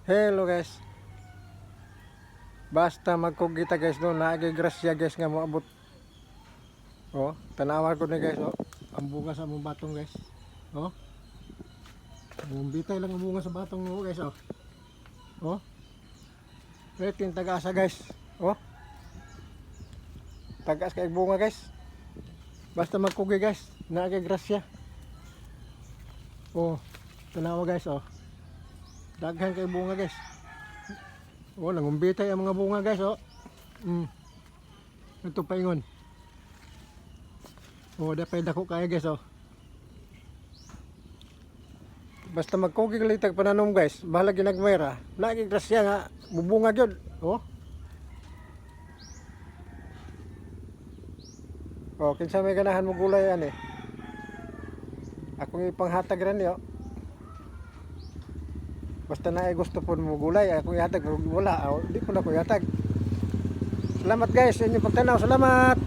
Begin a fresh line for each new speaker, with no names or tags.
Hello guys. Basta magkugita guys no, naagay grasya guys nga moabot. Oh, tanawa ko ni guys oh. Ang bunga sa among batong guys. Oh. Ang bitay lang ang bunga sa batong mo guys oh. Oh. Retin taga-asa guys. Oh. Tagas kay bunga guys. Basta magkugi guys, naagay grasya. Oh, tanawa guys oh. Daghan kay bunga guys. Oh, nangumbitay ang mga bunga guys oh. Ito paingon. Oh, dapay dako kaya guys oh. Basta magkugi litag pananom guys, bahala ginagmayra. Lagi grasya nga mubunga gyud. Oh. Oh, kinsa may ganahan mo gulay ani? Akong ipanghatag ran yo. Basta na gusto po mo gulay, ako ihatag, wala, di po na ko ihatag. Salamat guys sa inyong pagtanaw, salamat!